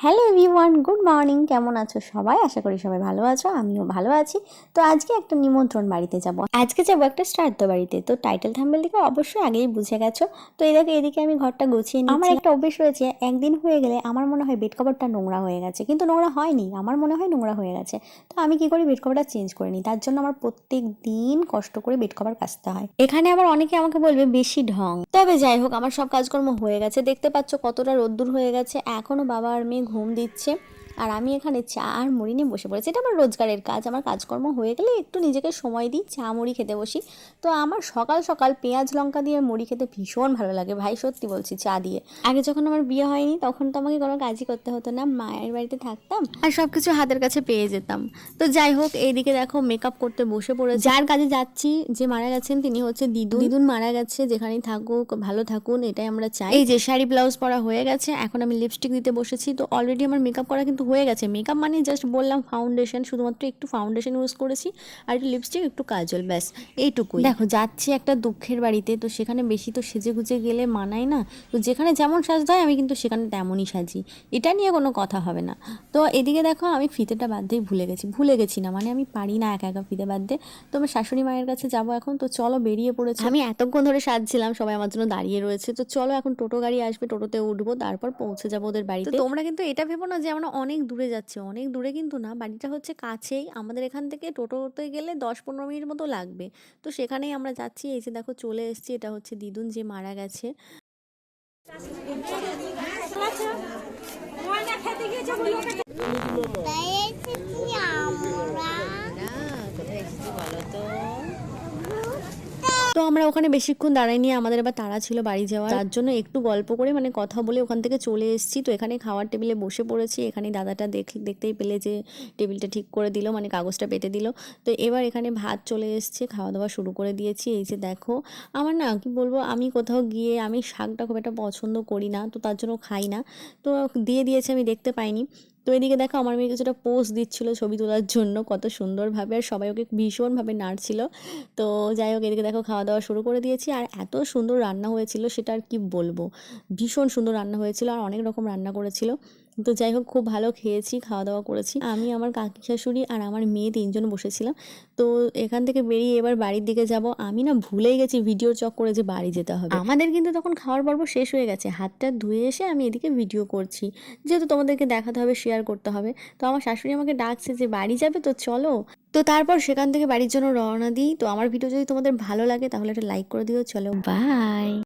Hello everyone, good morning. কেমন আছো সবাই? আশা করি সবাই ভালো আছো, আমিও ভালো আছি। তো আজকে একটা নিমন্ত্রণ বাড়িতে যাব। আজকে যাবো একটা শ্রাদ্ধ বাড়িতে। তো টাইটেল থাম্বনেল থেকে অবশ্যই আগেই বুঝে গেছো। তো এদিকে আমি ঘরটা গুছিয়ে নিচ্ছি। আমার একটা অভ্যেস রয়েছে, একদিন হয়ে গেলে আমার মনে হয় বেড কভারটা নোংরা হয়ে গেছে, কিন্তু নোংরা হয়নি, আমার মনে হয় নোংরা হয়ে গেছে। তো আমি কি করি, বেড কভারটা চেঞ্জ করে নিই। তার জন্য আমার প্রত্যেক দিন কষ্ট করে বেড কভার কাচতে হয়। এখানে আবার অনেকে আমাকে বলবে বেশি ঢং, তবে যাই হোক, আমার সব কাজকর্ম হয়ে গেছে। দেখতে পাচ্ছ কতটা রোদ্দুর হয়ে গেছে। এখনো বাবা আর মেয়ে ঘুম দিচ্ছে, আর আমি এখানে চা আর মুড়ি নিয়ে বসে পড়েছি। এটা আমার রোজগারের কাজ। আমার কাজকর্ম হয়ে গেলে একটু নিজেকে সময় দিই, চা মুড়ি খেতে বসি। তো আমার সকাল সকাল পেঁয়াজ লঙ্কা দিয়ে মুড়ি খেতে ভীষণ ভালো লাগে ভাই, সত্যি বলছি। চা দিয়ে আগে যখন আমার বিয়ে হয়নি তখন তো আমাকে কোনো কাজই করতে হতো না, মায়ের বাড়িতে থাকতাম আর সব কিছু হাতের কাছে পেয়ে যেতাম। তো যাই হোক, এইদিকে দেখো মেকআপ করতে বসে পড়েছে। যার কাজে যাচ্ছি, যে মারা গেছেন তিনি হচ্ছে দিদুন। দিদুন মারা গেছে, যেখানেই থাকুক ভালো থাকুন, এটাই আমরা চাই। এই যে শাড়ি ব্লাউজ পরা হয়ে গেছে, এখন আমি লিপস্টিক দিতে বসেছি। তো অলরেডি আমার মেকআপ করা কিন্তু হয়ে গেছে। মেকআপ মানে জাস্ট বললাম ফাউন্ডেশন, শুধুমাত্র একটু ফাউন্ডেশন ইউজ করেছি, আর একটু লিপস্টিক, একটু কাজল, ব্যাস এইটুকুই। দেখো যাচ্ছি একটা দুঃখের বাড়িতে, তো সেখানে বেশি তো সেজে গুজে গেলে মানায় না। তো যেখানে যেমন সাজতে হয় আমি কিন্তু সেখানে তেমনই সাজি, এটা নিয়ে কোনো কথা হবে না। তো এদিকে দেখো আমি ফিতেটা বাঁধতেই ভুলে গেছি না, মানে আমি পারি না একা একা ফিতে বাঁধতে। তো আমার শাশুড়ি মায়ের কাছে যাবো এখন। তো চলো, বেরিয়ে পড়েছি। আমি এতক্ষণ ধরে সাজছিলাম, সবাই আমার জন্য দাঁড়িয়ে রয়েছে। তো চলো, এখন টোটো গাড়ি আসবে, টোটোতে উঠবো, তারপর পৌঁছে যাবো ওদের বাড়িতে। তো তোমরা কিন্তু এটা ভেবো না যে আমরা অনেক দূরে যাচ্ছি, অনেক দূরে কিন্তু না, বাড়িটা হচ্ছে কাছেই। আমাদের এখান থেকে টোটোতে গেলে 10-15 মিনিট মতো লাগবে। তো সেখানেই আমরা যাচ্ছি। এই যে দেখো চলে এসেছি, এটা হচ্ছে দিদুন যে মারা গেছে। তো আমরা ওখানে বেশিক্ষণ দাঁড়াইনি, আমাদের এবার তাড়া ছিল বাড়ি যাওয়ার। তার জন্য একটু গল্প করে, মানে কথা বলে ওখান থেকে চলে এসেছি। তো এখানে খাওয়ার টেবিলে বসে পড়েছি। এখানে দাদাটা দেখতেই পেলে যে টেবিলটা ঠিক করে দিল, মানে কাগজটা পেতে দিল। তো এবার এখানে ভাত চলে এসছে, খাওয়া দাওয়া শুরু করে দিয়েছি। এই যে দেখো, আমার না কি বলবো, আমি কোথাও গিয়ে আমি শাকটা খুব একটা পছন্দ করি না, তো তার জন্য খাই না। তো দিয়ে দিয়েছে, আমি দেখতে পাইনি। তো এদিকে দেখো আমার মেয়ে কিছুটা পোজ দিচ্ছিল ছবি তোলার জন্য, কত সুন্দরভাবে, আর সবাই ওকে ভীষণভাবে নাড়ছিল। তো যাই হোক, এদিকে দেখো খাওয়া দাওয়া শুরু করে দিয়েছি। আর এত সুন্দর রান্না হয়েছিল, সেটা আর কি বলবো, ভীষণ সুন্দর রান্না হয়েছিল, আর অনেক রকম রান্না করেছিল। তো যাই হোক, খুব ভালো খেয়েছি, খাওয়া দাওয়া করেছি। আমি, আমার কাকি শাশুড়ি আর আমার মেয়ে 3জন বসেছিলাম। তো এখান থেকে বেরিয়ে এবার বাড়ির দিকে যাব। আমি না ভুলেই গেছি ভিডিওর চক্করে যে বাড়ি যেতে হবে। আমাদের কিন্তু তখন খাওয়ার পর্ব শেষ হয়ে গেছে, হাতটা ধুয়ে এসে আমি এদিকে ভিডিও করছি, যেহেতু তোমাদেরকে দেখাতে হবে, শেয়ার করতে হবে। তো আমার শাশুড়ি আমাকে ডাকছে যে বাড়ি যাবে, তো চলো। তো তারপর সেখান থেকে বাড়ির জন্য রওনা দিই। তো আমার ভিডিও যদি তোমাদের ভালো লাগে তাহলে একটা লাইক করে দিও। চলো, বাই।